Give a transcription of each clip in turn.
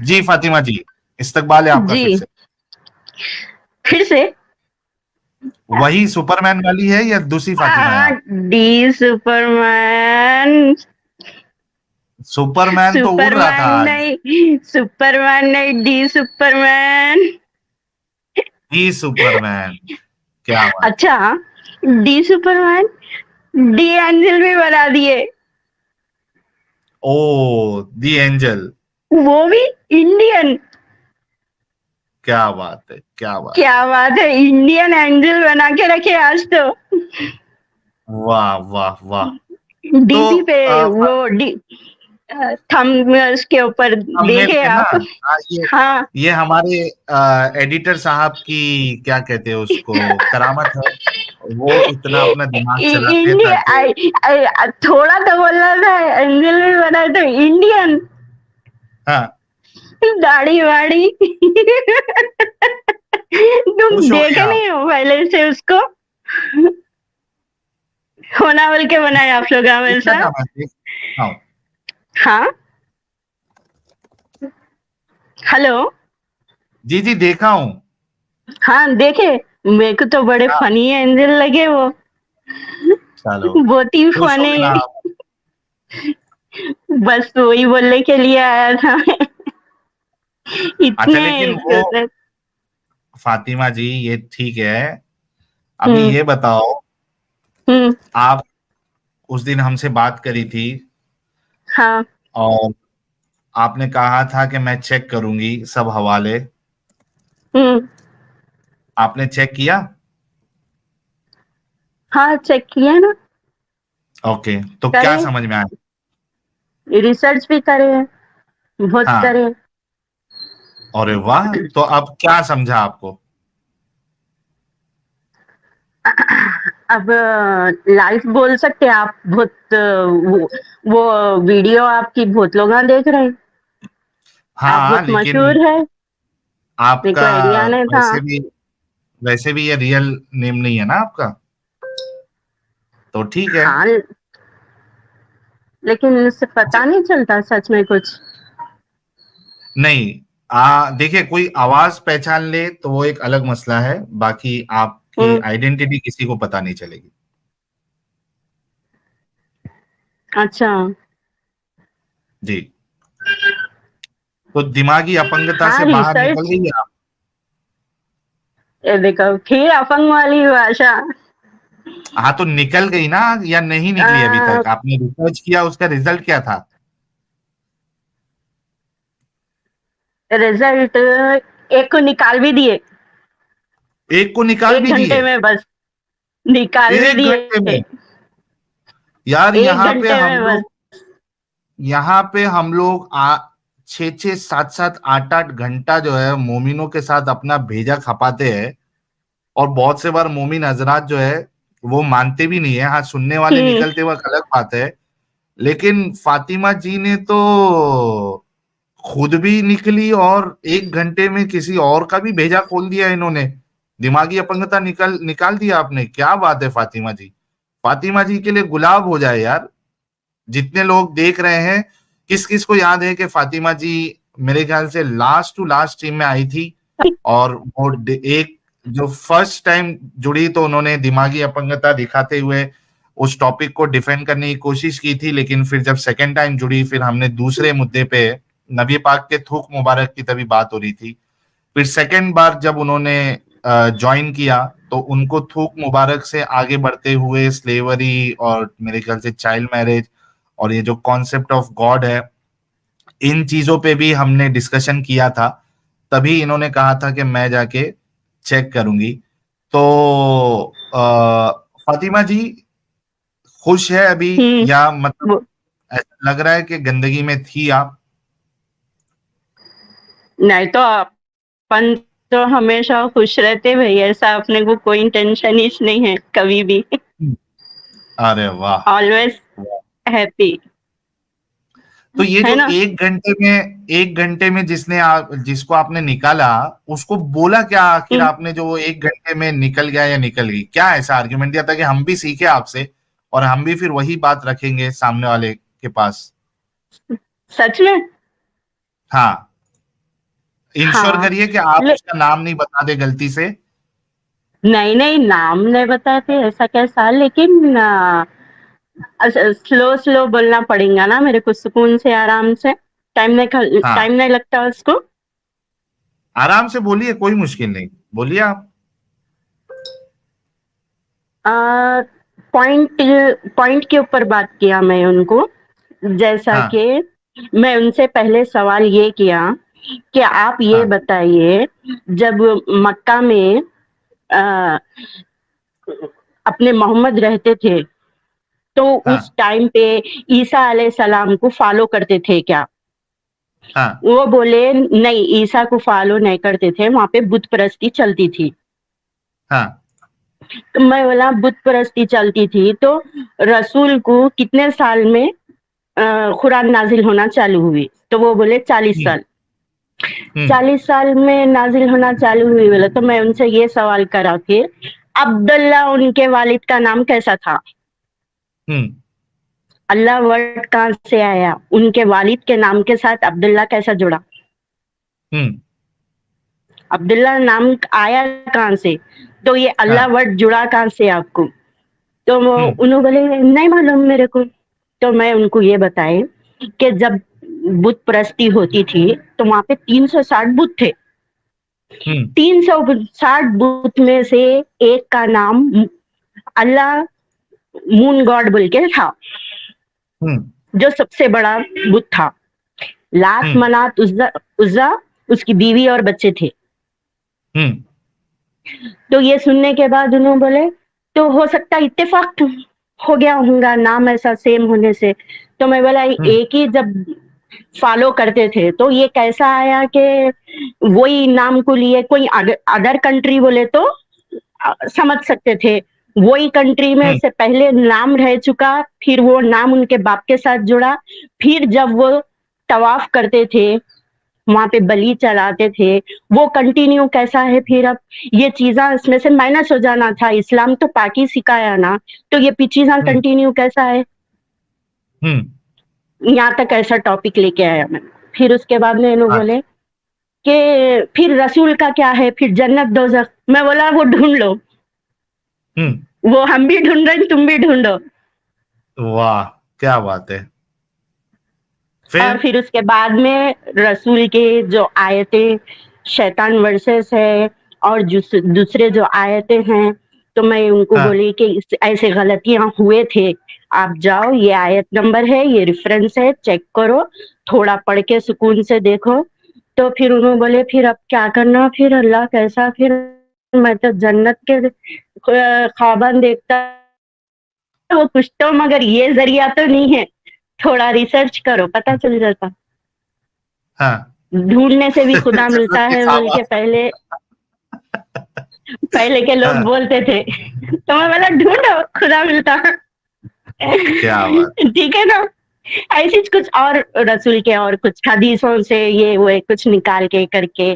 जी फातिमा जी, इस्तकबाल है आपका जी, फिर से। फिर से। वही सुपरमैन वाली है या दूसरी फातिमा है आप? D Superman. सुपरमैन तो उड़ रहा था सुपरमैन आज। नहीं, सुपरमैन नहीं, डी सुपरमैन। जी सुपरमैन, क्या बात है। अच्छा, डी सुपरमैन, डी एंजल भी बना दिए। ओ, दी एंजल। वो भी इंडियन। क्या बात है, क्या बात क्या बात है, इंडियन एंजल बना के रखे आज तो। है। वाह वाह वाह। तो डीपी पे वो डी थंब उसके ऊपर थंबनेल देखे पे ना, आप। ये हाँ, ये हमारे एडिटर साहब की क्या कहते हैं उसको, करामत है। वो इतना अपना दिमाग चलाते हैं इंडिया ताकि। थोड़ा तो बोलना था, एंजल भी बना तो इंडियन। हाँ, दाढ़ी वाड़ी। तुम खुश हो गए देखे आप। नहीं हो पहले से उसको? होना बोल के बनाए आप लोग देखा हमेशा। था, मैं देखा हूँ। हाँ, हेलो। जी जी, देखा हूँ। हाँ देखे, मेरे को तो बड़े हाँ, फनी एंजल लगे वो। चलो, बहुत ही खुश हो गए ना फनी। आप। बस वही बोलने के लिए आया था मैं। अच्छा, इतने लेकिन वो क्यूट। फातिमा जी, ये ठीक है। अभी हम्म। ये बताओ, हम्म। आप उस दिन हमसे बात करी थी हाँ। और आपने कहा था कि मैं चेक करूंगी सब हवाले। हम्म। आपने चेक किया? हाँ, चेक किया ना। ओके, तो क्या करे, समझ में आया? रिसर्च भी करे हैं, बहुत हाँ, करे। अरे वाह, तो अब क्या समझा आपको? अब लाइव बोल सकते हैं आप, बहुत वो वीडियो आपकी बहुत लोग देख रहे हैं। आप हाँ, बहुत लेकिन मशहूर है। मेरे आपका को आइडिया नहीं था। वैसे भी ये रियल नेम नहीं है ना आपका, तो ठीक है। हाँ, लेकिन इससे अच्छा, पता नहीं चलता सच में कुछ। नहीं, देखिए, कोई आवाज पहचान ले तो वो एक अलग मसला है, बाकी आपकी हम्म। आइडेंटिटी किसी को पता नहीं चलेगी। अच्छा। जी, तो दिमागी अपंगता हाँ, से बाहर निकल रिसर्च। गई आप? ये देखो फिर अपंग वाली भाषा। हाँ, तो निकल गई ना, या नहीं निकली अभी अ, तक? आपने रिसर्च किया, उसका रिजल्ट क्या था? रिजल्ट एक को निकाल भी दिए। एक को निकाल एक भी घंटे दिए? में बस निकाल भी 1 घंटे दिए। में? यार, एक घंटे में बस। यहाँ पे हम लोग 6 6 7 7 8 8 घंटा जो है मोमिनों के साथ अपना भेजा खपाते हैं। और बहुत से बार मोमिन हजरात जो है वो मानते भी नहीं है। हाँ, सुनने वाले हम्म। निकलते वक्त अलग बात है। लेकिन फातिमा जी ने तो खुद भी निकली और 1 घंटे में किसी और का भी भेजा खोल दिया इन्होंने। दिमागी अपंगता निकाल दिया आपने। क्या बात है फातिमा जी। फातिमा जी के लिए गुलाब हो जाए यार। जितने लोग देख रहे हैं, किस किस को याद है कि फातिमा जी मेरे ख्याल से लास्ट टू लास्ट टीम में आई थी। और वो एक जो फर्स्ट टाइम जुड़ी तो उन्होंने दिमागी अपंगता दिखाते हुए उस टॉपिक को डिफेंड करने की कोशिश की थी, लेकिन फिर जब सेकंड टाइम जुड़ी, फिर हमने दूसरे मुद्दे पे नबी पाक के थूक मुबारक की तभी बात हो रही थी। फिर सेकंड बार जब उन्होंने ज्वाइन किया, तो उनको थूक मुबारक से आगे बढ़ते हुए स्लेवरी और मेरे ख्याल से चाइल्ड मैरिज और ये जो कॉन्सेप्ट ऑफ गॉड है, इन चीजों पे भी हमने डिस्कशन किया था। तभी इन्होंने कहा था कि मैं जाके चेक करूंगी। तो फातिमा जी खुश है अभी, हम्म। या मतलब वो- ऐसा लग रहा है कि गंदगी में थी आप? नहीं तो अपन तो हमेशा खुश रहते भाई, ऐसा अपने को कोई टेंशन ही नहीं है कभी भी। अरे वाह। Always happy. तो ये है जो ना। 1 घंटे में जिसको आपने निकाला, उसको बोला क्या आखिर हम्म। आपने, जो वो 1 घंटे में निकल गया या निकल गई? क्या ऐसा आर्ग्यूमेंट दिया था कि हम भी सीखे आपसे और हम भी फिर वही बात रखेंगे सामने वाले के पास? सच में। हाँ। इंश्योर हाँ, करिए कि आप ले उसका नाम नहीं बता दे गलती से। नहीं, नहीं, नाम नहीं बताए थे, ऐसा कैसा? लेकिन स्लो स्लो बोलना पड़ेगा ना मेरे को, सुकून से, आराम से। हाँ, टाइम नहीं लगता उसको। आराम से बोलिए, कोई मुश्किल नहीं, बोलिए आप। पॉइंट पॉइंट के ऊपर बात किया मैं उनको, जैसा हाँ, कि मैं उनसे पहले सवाल ये किया कि आप ये हाँ, बताइए, जब मक्का में अ, अपने मोहम्मद रहते थे, तो उस हाँ, टाइम पे ईसा अलैहिस्सलाम को फॉलो करते थे क्या? हाँ, वो बोले नहीं, ईसा को फॉलो नहीं करते थे, वहां पे बुत परस्ती चलती थी। हाँ, तो मैं बोला बुत परस्ती चलती थी तो रसूल को कितने साल में कुरान नाजिल होना चालू हुई? तो वो बोले 40 हम्म, साल। हम्म, 40 साल में नाजिल होना चालू हुई बोले, तो मैं उनसे ये सवाल करा फिर, अब्दुल्ला उनके वालिद का नाम कैसा था? हम्म, अल्लाह वर्ड कहाँ से आया? उनके वालिद के नाम के साथ अब्दुल्ला कैसा जुड़ा? हम्म, अब्दुल्ला नाम आया कहाँ से? तो ये अल्लाह हाँ, वर्ड जुड़ा कहाँ से आपको? तो वो हम्म, उन्होंने बोले नहीं मालूम मेरे को। तो मैं उनको ये बताए कि जब बुत परस्ती होती थी तो वहां पे 360 बुत थे। हम्म, 360 बुत में से एक का नाम अल्लाह मून गॉड बोल के था, हम्म, जो सबसे बड़ा बुत था। लात हम्म, मनात उज्जा, उज्जा उसकी बीवी और बच्चे थे। हम्म, तो ये सुनने के बाद उन्होंने बोले तो हो सकता है इत्तेफाक हो गया होगा नाम ऐसा सेम होने से। तो मैं बोला हम्म, एक ही जब फॉलो करते थे तो ये कैसा आया कि वही नाम को लिए कोई अदर कंट्री बोले तो समझ सकते थे। वही कंट्री में हम्म, से पहले नाम रह चुका, फिर वो नाम उनके बाप के साथ जुड़ा, फिर जब वो तवाफ करते थे, वहां पे बलि चढ़ाते थे, वो कंटिन्यू कैसा है फिर? अब ये चीजा इसमें से माइनस हो जाना था, इस्लाम तो पाकि सिखाया ना, तो ये चीजा हम्म, कंटिन्यू कैसा है? हम्म, यहाँ तक ऐसा टॉपिक लेके आया मैं। फिर उसके बाद में इन्होंने बोले अच्छा, कि फिर रसूल का क्या है, फिर जन्नत दोजख? मैं बोला वो ढूंढ लो, हम्म, वो हम भी ढूंढ रहे हैं, तुम भी ढूंढो। वाह, क्या बात है। और फिर? फिर उसके बाद में रसूल के जो आयतें शैतान वर्सेस है और दूसरे जो आयतें हैं, तो मैं उनको हाँ, बोली कि ऐसे गलतियां हुए थे, आप जाओ, ये आयत नंबर है, ये रेफरेंस है, चेक करो, थोड़ा पढ़ के सुकून से देखो। तो फिर उन्होंने बोले फिर अब क्या करना? फिर अल्लाह कैसा? फिर मैं तो जन्नत के ख्वाबन देखता वो कुछ तो, मगर ये जरिया तो नहीं है, थोड़ा रिसर्च करो पता चल जाता। हाँ। ढूंढने से भी खुदा जन्नत मिलता के है बोल ख्वाब। के पहले पहले के लोग हाँ, बोलते थे। तो मैं बोला ढूंढो, खुदा मिलता है। क्या बात। ठीक है ना? ऐसी कुछ और रसूल के और कुछ हदीसों से ये वो कुछ निकाल के करके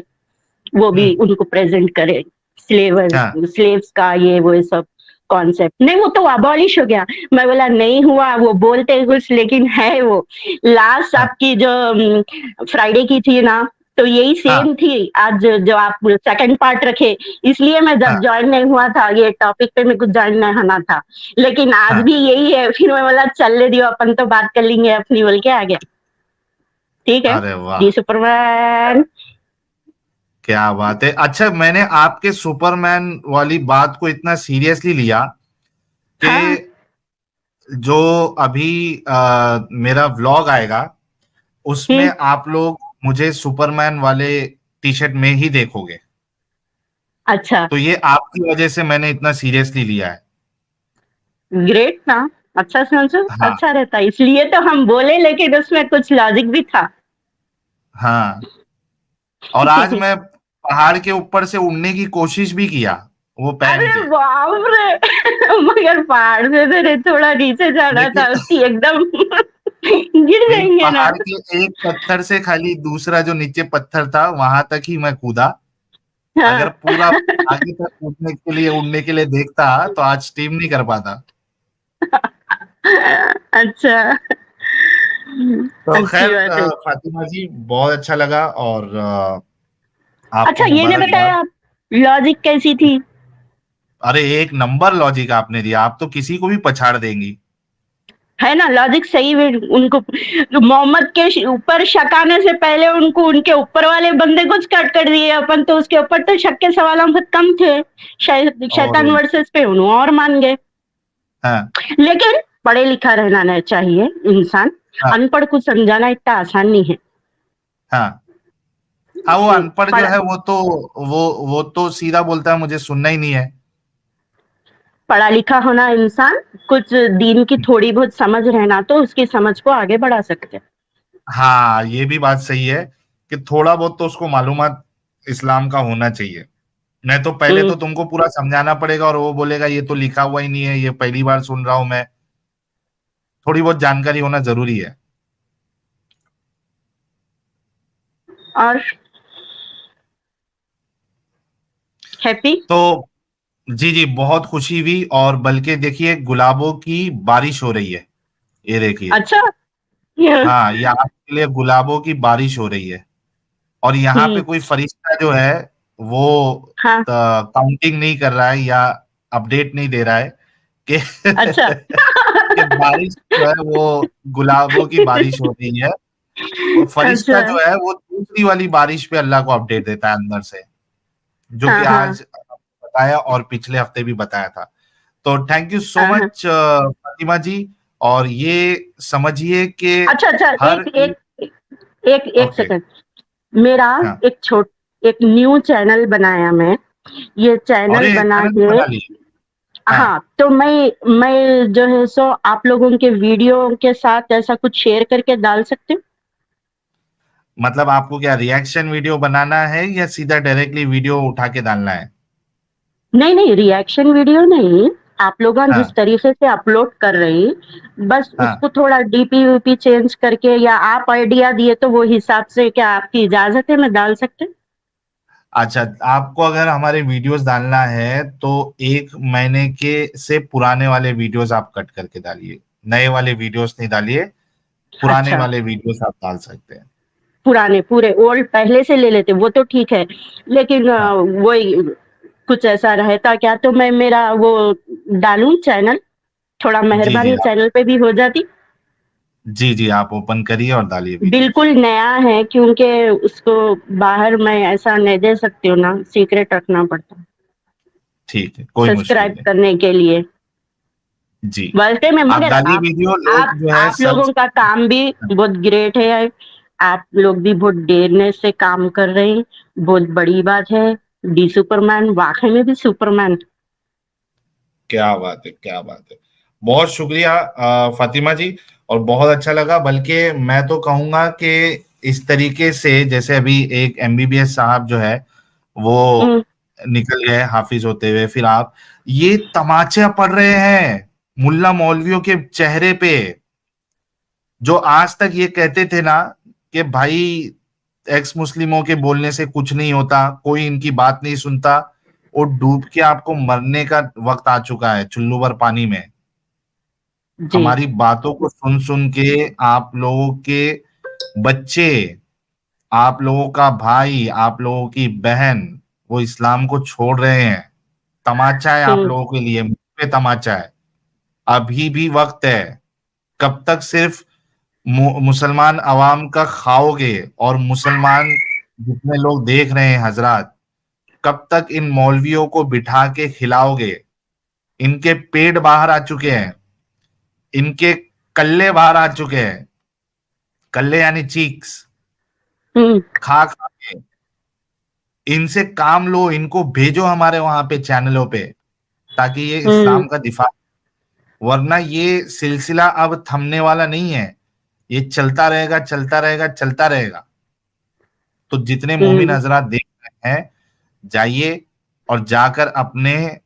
वो भी हम्म, उनको प्रेजेंट करे, हाँ, स्लेव्स का ये वो सब कॉन्सेप्ट। नहीं वो तो अबॉलिश हो गया। मैं बोला नहीं हुआ, वो बोलते कुछ लेकिन है वो। लास्ट हाँ, आपकी जो फ्राइडे की थी ना, तो यही हाँ, सेम थी आज जो आप सेकंड पार्ट रखे, इसलिए मैं जब हाँ, ज्वाइन नहीं हुआ था ये टॉपिक पे मेरे को ज्वाइन नहीं होना था, लेकिन आज हाँ। भी यही है। फिर मैं बोला चलने दियो, अपन तो बात कर लेंगे अपनी बोल के आ गया। ठीक है अरे वाह, जी सुपरमैन। क्या बात है। अच्छा, मैंने आपके सुपरमैन वाली बात को इतना सीरियसली लिया कि हाँ। जो अभी मेरा व्लॉग आएगा उसमें हम्म। आप लोग मुझे सुपरमैन वाले टी शर्ट में ही देखोगे। अच्छा। तो ये आपकी वजह से मैंने इतना सीरियसली लिया है। ग्रेट ना। अच्छा समझो, हाँ, अच्छा रहता, इसलिए तो हम बोले, लेकिन उसमें कुछ लॉजिक भी था। हाँ। और आज मैं पहाड़ के ऊपर से उड़ने की कोशिश भी किया, वो पहन अरे के। बाप रे! मगर पहाड़ से मेरे थोड़ा नीचे जाना लेकिन था, उसकी एकदम गिर नहीं, जाएंगे ना। पहाड़ के एक पत्थर से खाली दूसरा जो नीचे पत्थर था वहां तक ही मैं कूदा। अगर हाँ। पूरा आगे तक कूदने के लिए उड़ने के लिए देखता तो आज टीम नहीं कर पाता। अच्छा। तो अच्छी खैर, बात है। फातिमा जी, बहुत अच्छा लगा। और आपको अच्छा ये नहीं मुबारकबाद। बताया आप, लॉजिक कैसी थी? अरे एक नंबर लॉजिक आपने दिया, आप तो किसी को भी पछाड़ देंगी। है ना लॉजिक सही में उनको, मोहम्मद के ऊपर शक आने से पहले उनको उनके ऊपर वाले बंदे कुछ कट कर दिए, अपन तो उसके ऊपर तो शक के सवाल बहुत कम थे, और शैतान वर्सेस पे उन्होंने और मान गए। हाँ लेकिन पढ़े लिखा रहना चाहिए इंसान, हाँ अनपढ़ को समझाना इतना आसान नहीं है। हाँ हाँ, वो अनपढ़ जो पढ़ है वो तो वो तो सीधा बोलता है मुझे सुनना ही नहीं है। पढ़ा लिखा होना इंसान, कुछ दीन की थोड़ी बहुत समझ रहना तो उसकी समझ को आगे बढ़ा सकते हैं। हाँ ये भी बात सही है कि थोड़ा बहुत तो उसको मालूमात इस्लाम का होना चाहिए। नहीं तो पहले हम्म, तो तुमको पूरा समझाना पड़ेगा और वो बोलेगा ये तो लिखा हुआ ही नहीं है, ये पहली बार सुन रहा हूं मैं। थोड़ी बहुत जानकारी होना जरूरी है। और हैप्पी। तो जी जी, बहुत खुशी हुई, और बल्कि देखिए गुलाबों की बारिश हो रही है, ये देखिए। अच्छा। हाँ, ये आपके लिए गुलाबों की बारिश हो रही है। और यहाँ पे हम्म, कोई फरिश्ता जो है वो हाँ, काउंटिंग नहीं कर रहा है या अपडेट नहीं दे रहा है कि अच्छा। कि बारिश जो है वो गुलाबों की बारिश हो रही है। और अच्छा, फरिश्ता जो है वो दूसरी वाली बारिश पे अल्लाह को अपडेट देता है अंदर से, जो कि हाँ, हाँ, आज बताया और पिछले हफ्ते भी बताया था। तो थैंक यू सो हाँ, हाँ। मच फातिमा जी। और ये समझिए कि अच्छा, अच्छा, हर एक एक एक एक ओके। सेकंड। मेरा हाँ, एक न्यू चैनल बनाया मैं, ये और चैनल ये बना चैनल भी के, बना लिए। हाँ, हाँ, तो मैं जो है सो आप लोगों के वीडियो के साथ ऐसा कुछ शेयर करके डाल सकती हूँ? मतलब आपको क्या रिएक्शन वीडियो बनाना है या सीधा डायरेक्टली वीडियो उठा के डालना है? नहीं, नहीं, रिएक्शन वीडियो नहीं, आप लोग जिस हाँ तरीके से अपलोड कर रही, बस हाँ। उसको थोड़ा डीपी-वीपी चेंज करके, या आप आइडिया दिए तो वो हिसाब से क्या आपकी इजाज़त है, मैं डाल सकती हूँ? अच्छा, आपको अगर हमारे वीडियोस डालना है तो 1 महीने के से पुराने वाले वीडियोस आप कट करके डालिए, नए वाले वीडियोस नहीं डालिए। पुराने अच्छा, वाले वीडियोस आप डाल सकते हैं। पुराने पूरे ओल्ड पहले से ले लेते, वो तो ठीक है, लेकिन हाँ वही कुछ ऐसा रहता क्या तो मैं मेरा वो डालूँ चैनल? थोड़ा जी जी मेहरबानी चैनल पे भी हो जाती। जी जी, आप ओपन करिए और डालिए बिल्कुल वीडियोस। नया है क्योंकि उसको बाहर मैं ऐसा नहीं दे सकती हूँ ना, सीक्रेट रखना पड़ता है ठीक है, कोई मुश्किल सब्सक्राइब नहीं। करने के लिए। जी, वैसे में आप मगर डालिए वीडियो, लोग जो है आप सर्च। लोगों का काम भी बहुत ग्रेट है, आप लोग भी बहुत देर से काम कर रहे हैं, बहुत बड़ी बात है। डी सुपरमैन वाकई में भी सुपरमैन। क्या बात है, क्या बात है। बहुत शुक्रिया फातिमा जी। और बहुत अच्छा लगा, बल्कि मैं तो कहूंगा कि इस तरीके से जैसे अभी एक एमबीबीएस साहब जो है वो हम्म, निकल गए हाफिज होते हुए, फिर आप ये तमाचे पड़ रहे हैं मुल्ला मौलवियों के चेहरे पे, जो आज तक ये कहते थे ना कि भाई एक्स मुस्लिमों के बोलने से कुछ नहीं होता, कोई इनकी बात नहीं सुनता। वो डूब के आपको मरने का वक्त आ चुका है चुल्लू भर पानी में। जी। हमारी बातों को सुन सुन के आप लोगों के बच्चे, आप लोगों का भाई, आप लोगों की बहन, वो इस्लाम को छोड़ रहे हैं। तमाचा है आप हम्म, लोगों के लिए, मुंह पे तमाचा है। अभी भी वक्त है। कब तक सिर्फ मुसलमान अवाम का खाओगे, और मुसलमान जितने लोग देख रहे हैं हजरात, कब तक इन मौलवियों को बिठा के खिलाओगे? इनके पेट बाहर आ चुके हैं, इनके कल्ले बाहर आ चुके हैं। कल्ले यानी चीक्स, हम्म, खा खा के। इनसे काम लो, इनको भेजो हमारे वहां पे चैनलों पे, ताकि ये हम्म, इस्लाम का दिफा। वरना ये सिलसिला अब थमने वाला नहीं है, ये चलता रहेगा, चलता रहेगा, चलता रहेगा। तो जितने मोमिन हम्म, हजरात देख रहे हैं, जाइए और जाकर अपने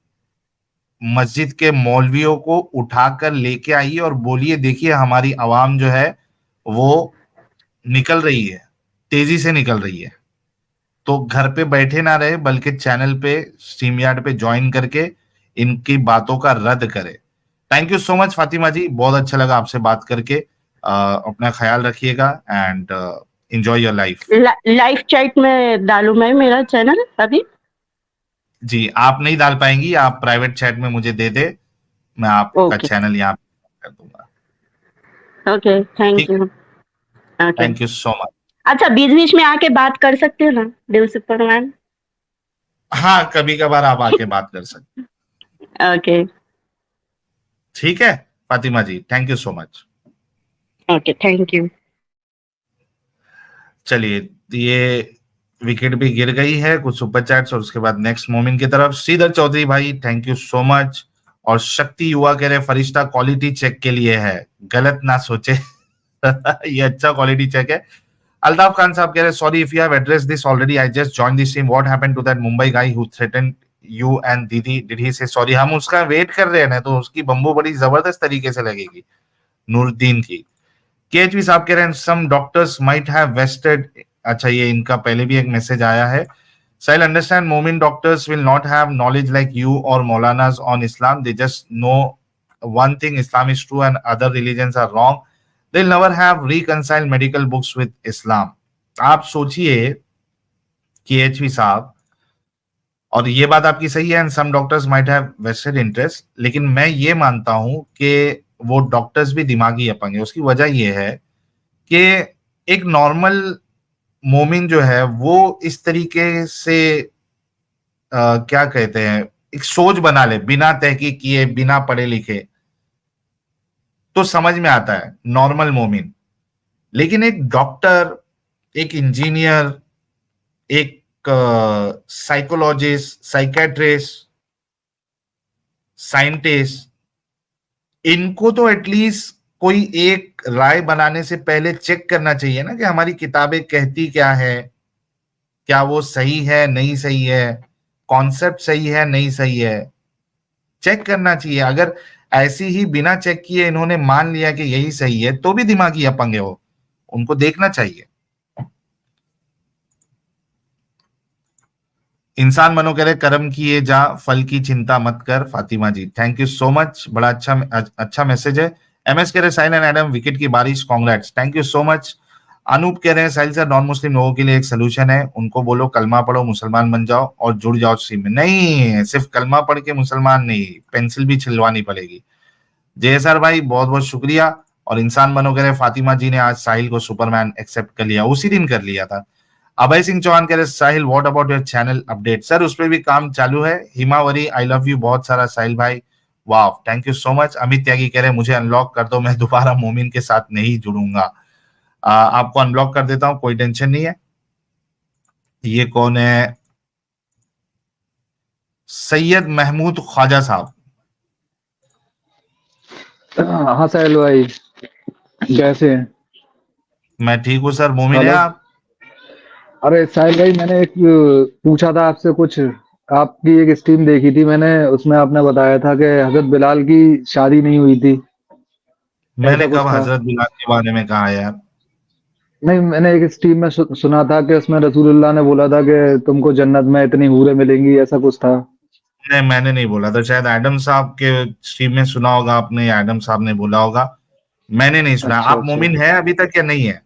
मस्जिद के मौलवियों को उठाकर लेके आइए और बोलिए देखिए हमारी आवाम जो है वो निकल रही है, तेजी से निकल रही है। तो घर पे बैठे ना रहे, बल्कि चैनल पे स्ट्रीम यार्ड पे ज्वाइन करके इनकी बातों का रद्द करे। Thank you so much Fatima ji, बहुत अच्छा लगा आपसे बात करके। अपना ख्याल रखिएगा, and enjoy your life. Live chat में डालूं मैं मेरा चैनल अभी? जी, आप नहीं डाल पाएंगी, आप प्राइवेट चैट में मुझे दे दे, मैं आपका ओके चैनल यहाँ कर दूंगा। ओके, थैंक ठीक, you. Okay, thank you so much. अच्छा बीच बीच में आके बात कर सकते हो ना दिल सुपरमैन? हाँ, कभी कभार आप आके बात कर सकते। ओके ठीक है Fatima ji, thank you so much. Okay, thank you. चलिए, ये विकेट भी गिर गई है, कुछ सुपर चैट्स और उसके बाद नेक्स्ट मोमिन की तरफ। श्रीधर चौधरी भाई, थैंक यू सो मच। और शक्ति युवा कह रहे फरिश्ता क्वालिटी चेक के लिए है, गलत ना सोचे। ये अच्छा क्वालिटी चेक है। अल्ताफ खान साहब कह रहे sorry if you have address this already, I just join this team, what happened to that Mumbai guy who threatened you and दीदी, डिड ही से सॉरी? हम उसका वेट कर रहे हैं ना, तो उसकी बम्बू बड़ी जबरदस्त तरीके से लगेगी, नूरुद्दीन की। केएचवी साहब कह रहे हैं some doctors might have wasted, अच्छा ये इनका पहले भी एक मैसेज आया है। So I'll understand Momin doctors will not have knowledge like you or Maulanas on Islam. They just know one thing, Islam is true and other religions are wrong. They'll never have reconciled medical books with Islam. आप सोचिए केएचवी साहब, और ये बात आपकी सही है, and some doctors might have wasted interest, लेकिन मैं ये मानता हूं कि वो डॉक्टर्स भी दिमागी अपंग है। उसकी वजह ये है कि एक नॉर्मल मोमिन जो है वो इस तरीके से क्या कहते हैं, एक सोच बना ले बिना तहकीक किए, बिना पढ़े लिखे, तो समझ में आता है नॉर्मल मोमिन। लेकिन एक डॉक्टर, एक इंजीनियर, एक साइकोलॉजिस्ट, साइकेट्रिस्ट, साइंटिस्ट, इनको तो एटलीस्ट कोई एक राय बनाने से पहले चेक करना चाहिए ना कि हमारी किताबें कहती क्या है, क्या वो सही है नहीं सही है, कॉन्सेप्ट सही है नहीं सही है, चेक करना चाहिए। अगर ऐसी ही बिना चेक किए इन्होंने मान लिया कि यही सही है, तो भी दिमागी अपंग है वो, उनको देखना चाहिए। इंसान बनो कह रहे कर्म किए जा, फल की चिंता मत कर। Fatima ji thank you so much, बड़ा अच्छा मैसेज है। एमएस कह रहे साहिल एंड एडम विकेट की बारिश, congrats, thank you so much. Anoop कह रहे हैं साहिल सर नॉन मुस्लिम लोगों के लिए एक सोल्यूशन है, उनको बोलो कलमा पढ़ो, मुसलमान बन जाओ और जुड़ जाओ स्ट्रीम में। नहीं, सिर्फ कलमा पढ़ के मुसलमान नहीं, पेंसिल भी छिलवानी पड़ेगी। जेएसआर भाई बहुत बहुत शुक्रिया। और इंसान बनो कह रहे फातिमा जी ने आज साहिल को सुपरमैन एक्सेप्ट कर लिया, उसी दिन कर लिया था। अभय सिंह चौहान कह रहे Sahil what about your channel update? Sir उस पर भी काम चालू है। हिमावरी आई लव यू बहुत सारा साहिल भाई, वाह thank you so much. Amit Tyagi कह रहे मुझे अनलॉक कर दो, मैं दोबारा मोमिन के साथ नहीं जुड़ूंगा। आपको अनब्लॉक कर देता हूं, कोई टेंशन नहीं है। ये कौन है? सैयद महमूद ख्वाजा साहब। हाँ साहिल भाई, कैसे हैं? मैं ठीक हूँ सर, मोमिन है हेलो। आप? अरे साहिल भाई, मैंने एक पूछा था आपसे कुछ। आपकी एक स्ट्रीम देखी थी मैंने, उसमें आपने बताया था कि हजरत बिलाल की शादी नहीं हुई थी, ऐसा मैंने कुछ कब था। हजरत बिलाल के बारे में कहा यार? नहीं, मैंने एक स्ट्रीम में सुना था कि उसमें रसूलुल्लाह ने बोला था कि तुमको जन्नत में इतनी हूरें मिलेंगी, ऐसा कुछ था। नहीं, मैंने नहीं बोला था, शायद एडम साहब के स्ट्रीम में सुना होगा आपने, या एडम साहब ने बोला होगा, मैंने नहीं सुना। अच्छा आप अच्छा। मोमिन है अभी तक या नहीं है?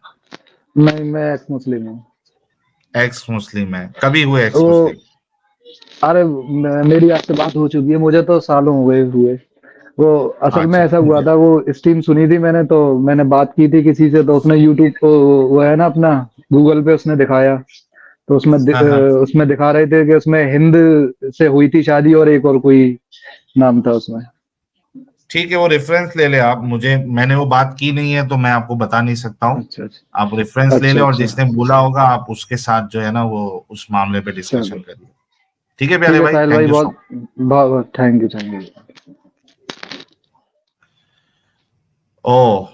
नहीं, मैं एक्स मुस्लिम हूँ। एक्स मुस्लिम है? कभी हुए एक्स वो, मुस्लिम? अरे मेरी आपसे बात हो चुकी है, मुझे तो सालों हो गए हुए। वो असल में अच्छा ऐसा ठीक हुआ है। था, वो स्ट्रीम सुनी थी मैंने, तो मैंने बात की थी किसी से, तो उसने यूट्यूब को, वो है ना अपना, गूगल पे उसने दिखाया। तो हाँ हाँ, उसमें दिखा रहे थे कि उसमें हिंद से हुई थी शादी, और एक और कोई नाम था उसमें। ठीक है, वो रेफरेंस ले ले आप, मुझे मैंने वो बात की नहीं है तो मैं आपको बता नहीं सकता हूँ। अच्छा अच्छा। आप रेफरेंस ले ले अच्छा और अच्छा। जिसने बोला होगा आप उसके साथ जो है ना वो उस मामले पे डिस्कशन चलो करिए। ठीक है ठीक प्यारे है भाई, साहिल भाई, थैंक यू सो बहुत मच। बहुत थैंक यू थैंक यू। ओह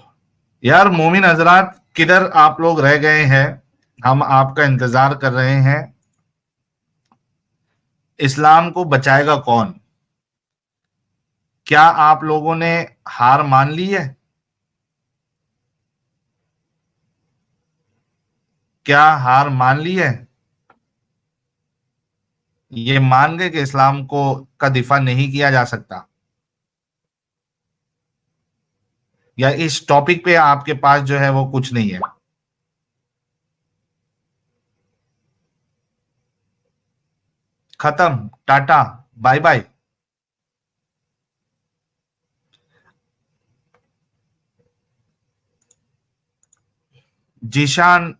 यार, मोमिन हजरात किधर आप लोग रह गए हैं? हम आपका इंतजार कर रहे हैं। इस्लाम को बचाएगा कौन? क्या आप लोगों ने हार मान ली है? क्या हार मान ली है? ये मान गए कि इस्लाम को का दिफा नहीं किया जा सकता? या इस टॉपिक पे आपके पास जो है वो कुछ नहीं है? खत्म, टाटा, बाय बाय। जीशान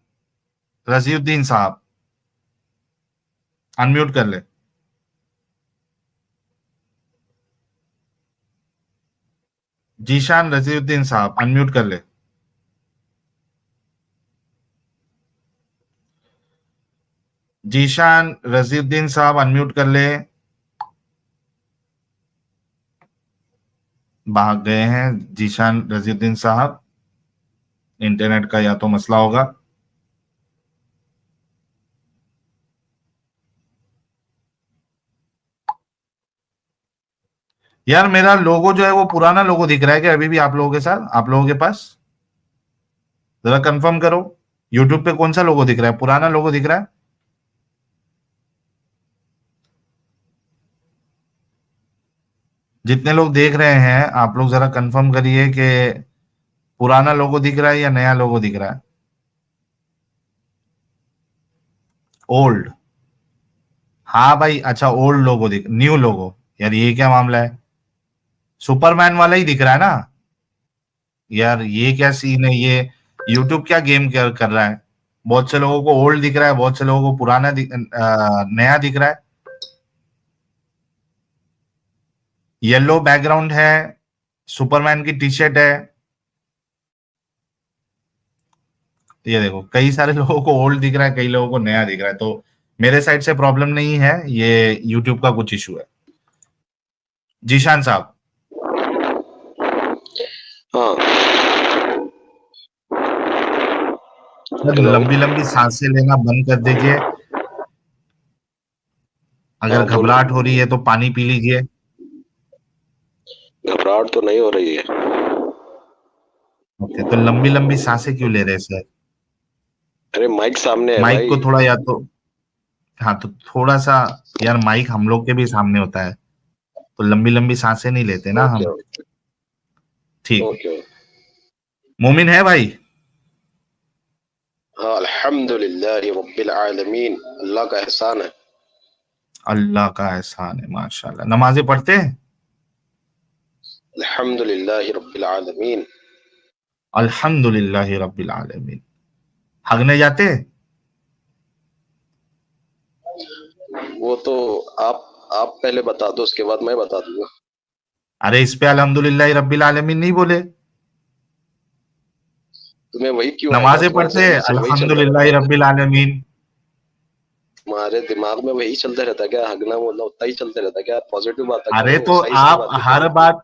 रजीउद्दीन साहब अनम्यूट कर ले। जीशान रजीउद्दीन साहब अनम्यूट कर ले। जीशान रजीउद्दीन साहब अनम्यूट कर ले। भाग गए हैं जीशान रजीउद्दीन साहब, इंटरनेट का या तो मसला होगा। यार मेरा लोगो जो है वो पुराना लोगो दिख रहा है क्या अभी भी आप लोगों के साथ, आप लोगों के पास? जरा कंफर्म करो, यूट्यूब पे कौन सा लोगो दिख रहा है? पुराना लोगो दिख रहा है? जितने लोग देख रहे हैं आप लोग जरा कंफर्म करिए कि पुराना लोगो दिख रहा है या नया लोगो दिख रहा है। ओल्ड, हाँ भाई, अच्छा ओल्ड लोगो दिख, न्यू लोगो। यार ये क्या मामला है? सुपरमैन वाला ही दिख रहा है ना यार, ये क्या सीन है? ये यूट्यूब क्या गेम कर रहा है? बहुत से लोगों को ओल्ड दिख रहा है, बहुत से लोगों को पुराना नया दिख रहा है। येलो बैकग्राउंड है, सुपरमैन की टी शर्ट है। ये देखो कई सारे लोगों को ओल्ड दिख रहा है, कई लोगों को नया दिख रहा है। तो मेरे साइड से प्रॉब्लम नहीं है, ये यूट्यूब का कुछ इशू है। जीशान साहब, हाँ लंबी लंबी सांसें लेना बंद कर दीजिए। अगर हाँ, बोलो। घबराहट हो रही है तो पानी पी लीजिए। घबराहट तो नहीं हो रही है। ओके, तो लंबी लंबी सांसें क्यों ले रहे हैं सर? अरे माइक सामने है माइक भाई। को थोड़ा, या तो हाँ तो थोड़ा सा, यार माइक हम लोग के भी सामने होता है, तो लंबी लंबी सांसें नहीं लेते ना ओके हम। ठीक, ओके। मोमिन है भाई? हाँ, अल्हम्दुलिल्लाह रब्बिल आलमीन, अल्लाह का एहसान है। अल्लाह का एहसान है, माशाल्लाह। नमाजें पढ़ते हैं? अल्हम्दुलिल्लाह रब्बिल आलमीन। अल्हम्दुलिल्लाह रब्बिल आलमीन। हगने जाते हैं? वो तो आप पहले बता दो, उसके बाद मैं बता दूंगा। अरे इस पे अल्हम्दुलिल्लाह रब्बिल आलमीन नहीं बोले? तुम्हें वही क्यों आएगा? नमाजें तुम्हारे पढ़ते हैं जहन से वही चलता अल्हम्दुलिल्लाह रहता है। रब्बिल आलमीन। तुम्हारे दिमाग में वही चलता रहता है क्या? हगना बोलना उतना ही चलता रहता है क्या? पॉजिटिव बात अरे करो, तो सही सही आप बातें हर करो। बात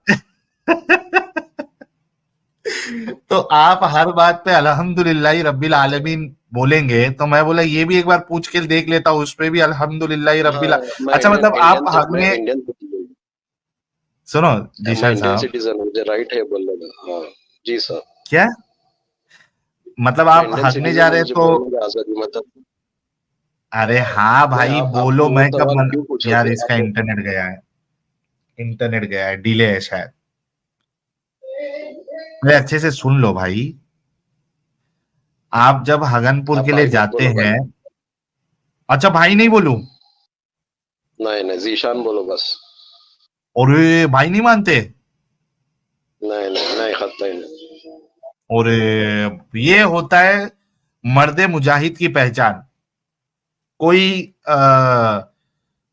तो आप हर बात पे अल्हम्दुलिल्लाह रब्बिल आलमीन बोलेंगे, तो मैं बोला ये भी एक बार पूछ के देख लेता हूँ, उस पे भी अल्हम्दुलिल्लाह रब्बिल हाँ, मैं अच्छा, मतलब आप मैं हगने, इंडियन सुनो मैं जीशान इंडियन साहब, सिटीजन हूँ, मुझे राइट है बोलने का। हाँ जी सर। क्या मतलब मैं आप इंडियन हगने जा सिटीजन हूँ, रहे हैं मुझे तो? बोलने की आजादी, मतलब अरे हाँ मैं भाई बोलो, आपको वो मैं कब सवाल मन। क्यों पूछ रहा यार था इसका आप? इंटरनेट गया है, इंटरनेट गया है, डिले है शायद। अरे अच्छे से सुन लो भाई, आप जब हगनपुर आप के लिए भाई मत जाते बोलो भाई। हैं, अच्छा भाई नहीं बोलूं? नहीं नहीं, जीशान बोलो बस। और भाई नहीं मानते? नहीं नहीं नहीं, खत्ता ही नहीं। और ये होता है मर्दे मुजाहिद की पहचान। कोई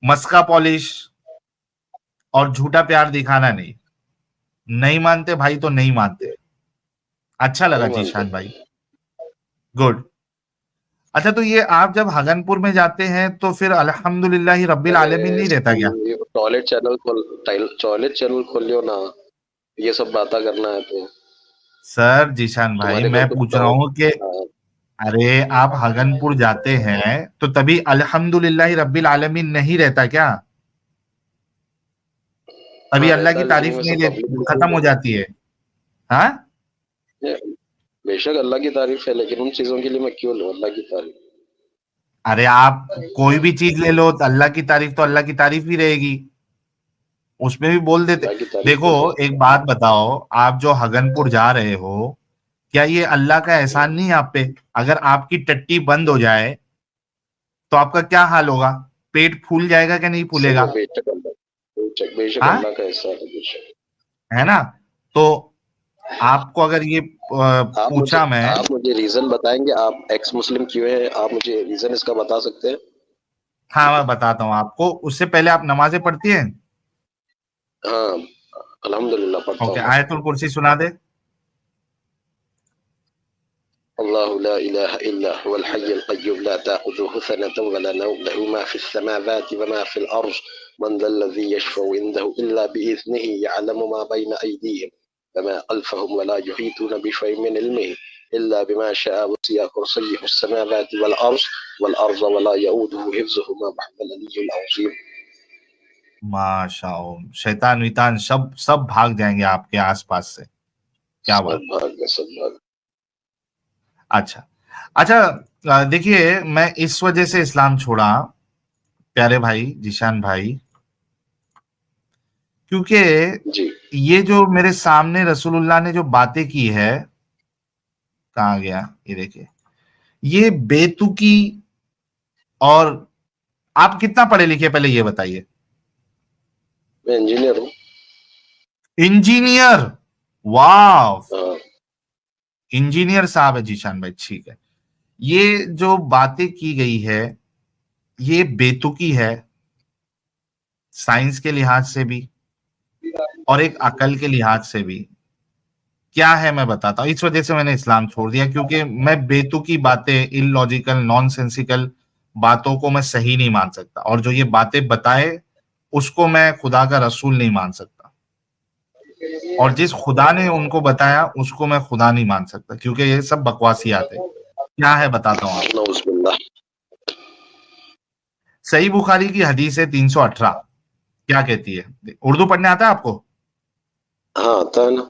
मस्का पॉलिश और झूठा प्यार दिखाना नहीं। नहीं मानते भाई तो नहीं मानते। अच्छा लगा नहीं मानते। जीशान भाई, गुड। अच्छा तो ये आप जब हगनपुर में जाते हैं तो फिर अल्हम्दुलिल्लाह रब्बिल अरे आलमीन नहीं रहता क्या? टॉयलेट चैनल खोल लियो ना, ये सब बातें करना है तो। सर जीशान भाई तुम्हारे घर मैं पे पूछ रहा डॉग। हूँ कि हाँ अरे आप हगनपुर जाते हैं तो तभी अल्हम्दुलिल्लाह रब्बिल आलमीन नहीं रहता क्या? तभी हाँ, अल्लाह रहता की है, लेकिन तारीफ ये नहीं सब पब्लिक में क्यों खत्म हो बोलना जाती है? हाँ, है? बेशक अल्लाह की तारीफ है, लेकिन उन चीजों के लिए मैं क्यों लूं अल्लाह की तारीफ? अरे आप कोई भी चीज ले लो तो अल्लाह की तारीफ तो अल्लाह की तारीफ ही रहेगी, उसमें भी बोल देते। अल्लाह की तारीफ देखो तो है। एक बात बताओ, आप जो हगनपुर जा रहे हो, क्या ये अल्लाह का एहसान नहीं है आप पे? अगर आपकी टट्टी बंद हो जाए तो आपका क्या हाल होगा? पेट फूल जाएगा क्या नहीं सही फूलेगा? है, बेशक अल्लाह, बेशक हाँ, अल्लाह का एहसान है, बेशक। है ना? तो आपको अगर ये पूछा मैं, आप मुझे रीजन बताएंगे, आप एक्स मुस्लिम क्यों हैं? आप मुझे रीजन इसका बता सकते हैं? हाँ मैं बताता हूँ आपको। उससे पहले आप नमाजें पढ़ती हैं? हाँ, अल्हम्दुलिल्लाह पढ़ता ओके, हूँ मैं। आयतुल कुर्सी सुना दे। अल्लाहु ला इलाहा इल्ला हुवल हय्युल क़य्यूम ला ताख़ुज़ुहु सनतुन व ला नौम लहू मा फ़िस समावाति व मा फ़िल अर्ज़ मन ज़ल्लज़ी यशफ़उ इंदहु इल्ला बिइज़्निही यअलमु मा बैन अयदीहिम व मा ख़ल्फ़हुम व ला युहीतूना बिशैइन मिन इल्मिही इल्ला बिमा शाअ वसिअ कुर्सियुहुस समावाति वल अर्ज़ व ला यऊदुहु हिफ़्ज़ुहुमा व हुवल अलिय्युल अज़ीम। माशाअल्लाह, शैतान वितान सब सब भाग जाएंगे आपके आसपास से। क्या बात। सब भाग गए, सब भाग। अच्छा, अच्छा, देखिए मैं इस वजह से इस्लाम छोड़ा प्यारे भाई जीशान भाई, क्योंकि जी, ये जो मेरे सामने रसूलुल्लाह ने जो बातें की है, कहाँ गया ये देखिए, ये बेतुकी। और आप कितना पढ़े लिखे पहले ये बताइए? मैं इंजीनियर हूँ। इंजीनियर? वाह, हाँ, इंजीनियर साहब है जीशान भाई, ठीक है। ये जो बातें की गई है ये बेतुकी है, साइंस के लिहाज से भी और एक अकल के लिहाज से भी। क्या है मैं बताता हूँ, इस वजह से मैंने इस्लाम छोड़ दिया, क्योंकि मैं बेतुकी बातें, इलॉजिकल नॉनसेंसिकल बातों को मैं सही नहीं मान सकता, और जो ये बातें बताए उसको मैं खुदा का रसूल नहीं मान सकता, और जिस खुदा ने उनको बताया उसको मैं खुदा नहीं मान सकता, क्योंकि ये सब बकवासियात है। क्या है बताता हूँ आपको। नऊज़ुबिल्लाह। सही बुखारी की हदीस है 318, क्या कहती है? उर्दू पढ़ने आता है आपको? हाँ, आता है ना।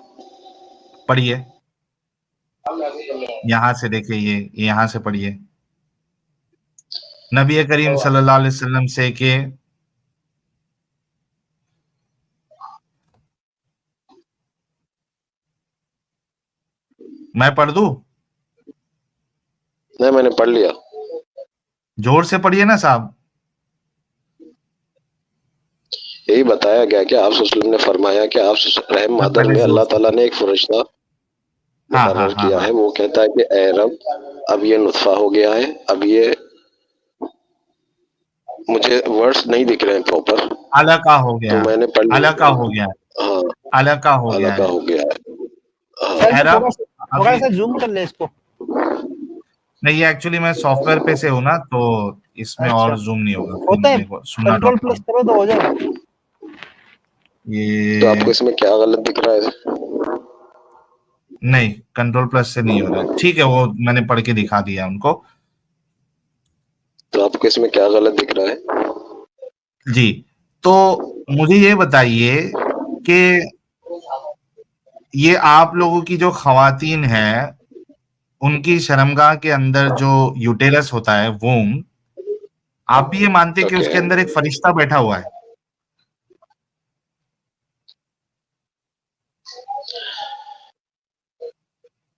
पढ़िए, यहां से देखिए, ये यहां से पढ़िए। नबी करीम सल्लल्लाहु अलैहि वसल्लम से कि मैं पढ़ दूं? नहीं, मैंने पढ़ लिया। जोर से पढ़िए ना साहब। यही बताया गया कि आप वसल्लम ने फरमाया कि आप रहम मैं मादर पहले में जोर अल्लाह से ताला ने एक फरिश्ता हाँ हाँ मुकर्रर हाँ किया हाँ। है। वो कहता है कि ए रब, अब ये नुत्फा हो गया है, अब ये, मुझे वर्ड्स नहीं दिख रहे हैं प्रॉपर, अलका हो गया, तो मैंने पढ़ अलका लिया। हो गया, हाँ, अलका हो गया अलका है। हो गया है। हाँ, सर इसको थोड़ा अरब, थोड़ा अभी सा जूम कर ले इसको। नहीं, ये एक्चुअली मैं सॉफ्टवेयर पे से हूँ ना, तो इसमें अच्छा, और जूम नहीं होगा, होता है, मेरे को सुनना कंट्रोल डॉट प्लस कॉम। करो तो हो जाएगा। तो आपको ये इसमें क्या गलत दिख रहा है? नहीं, कंट्रोल प्लस से नहीं हो रहा है, ठीक है, वो मैंने पढ़ के दिखा दिया उनको। तो आपको इसमें क्या गलत दिख रहा है? जी, तो मुझे ये बताइए कि ये आप लोगों की जो खवातीन है, उनकी शर्मगाह के अंदर जो यूटेरस होता है, वूम, आप भी ये मानते हैं कि ओके, उसके अंदर एक फरिश्ता बैठा हुआ है?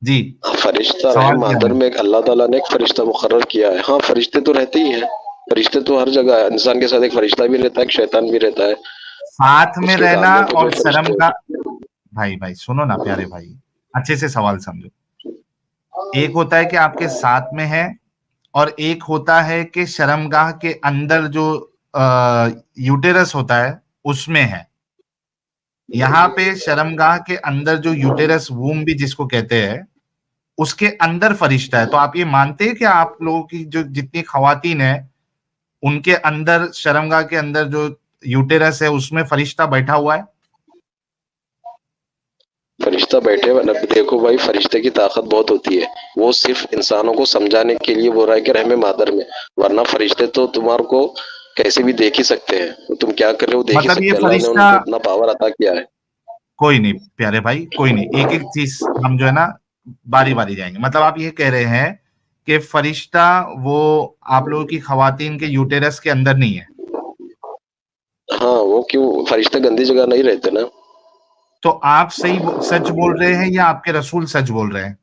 जी, फरिश्ता रहम सवाल किया मादर मैंने। में अल्लाह ताला ने एक फरिश्ता मुकर्रर किया है। हाँ, फरिश्ते तो रहते ही हैं। फरिश्ते तो हर जगह है। इंसान के साथ एक फरिश्ता भी रहता है, एक शैतान भी रहता है। साथ में उसके रहना कामों पे जो और फरिश्ते, शर्मगाह, भाई भाई सुनो ना प्यारे भाई, अच्छे से सवाल समझो। एक होता है कि आपके साथ में है, और एक होता है कि शर्मगाह के अंदर जो यूटेरस होता है उसमें है। यहाँ पे शर्मगाह के अंदर जो यूटेरस वूम भी जिसको कहते हैं, उसके अंदर फरिश्ता है। तो आप ये मानते हैं कि आप लोगों की जो जितनी खवातीन है, उनके अंदर शर्मगाह के अंदर जो यूटेरस है उसमें फरिश्ता बैठा हुआ है? फरिश्ता बैठे हुए ना, देखो भाई, फरिश्ते की ताकत बहुत होती है। वो सिर्फ इंसानों को समझाने के लिए बोल रहा है कि रहम मादर में, वरना फरिश्ते तो तुम्हारे को कैसे भी देख ही सकते हैं। तुम क्या कर रहे हो देख ही मतलब ये सकते हैं। अल्लाह ने फरिश्ता, उनको इतना पावर अता किया है। कोई नहीं प्यारे भाई, कोई नहीं, एक एक चीज हम जो है ना बारी बारी जाएंगे। मतलब आप ये कह रहे हैं कि फरिश्ता वो आप लोगों की खवातीन के यूटेरस के अंदर नहीं है? हाँ, वो क्यों, फरिश्ते गंदी जगह नहीं रहते ना। तो आप सच बोल रहे हैं या आपके रसूल सच बोल रहे हैं?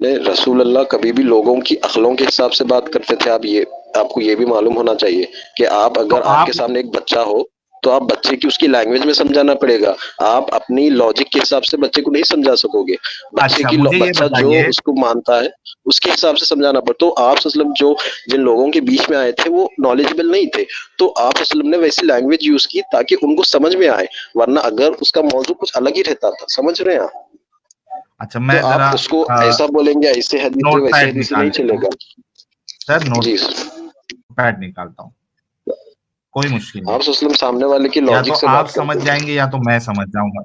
नहीं, रसूल अल्लाह कभी भी लोगों की अक्लों के हिसाब से बात करते थे। आप ये आपको ये भी मालूम होना चाहिए कि आप अगर तो आपके आप सामने एक बच्चा हो तो आप बच्चे की उसकी लैंग्वेज में समझाना पड़ेगा। आप अपनी लॉजिक के हिसाब से बच्चे को नहीं समझा सकोगे। बच्चे अच्छा की मुझे ये बच्चा जो बताइए, उसको मानता है उसके हिसाब से समझाना पड़ता। तो आप सल्लम जो जिन लोगों के बीच में आए थे वो नॉलेजेबल नहीं थे, तो आप सल्लम ने वैसी लैंग्वेज यूज की ताकि उनको समझ में आए, वरना अगर उसका मौजू कुछ अलग ही रहता था, समझ रहे हैं आप, अच्छा तो मैं आप जरा उसको ऐसा बोलेंगे ऐसे हदीस से नोट वैसे पैड हदीस से नहीं निकाल लेता हूँ चलेगा। सर, नोट जी पैड निकालता हूँ, कोई मुश्किल नहीं। आप सल्लम सामने वाले की या तो लॉजिक से आप बात समझ करते हैं। जाएंगे या तो मैं समझ जाऊंगा।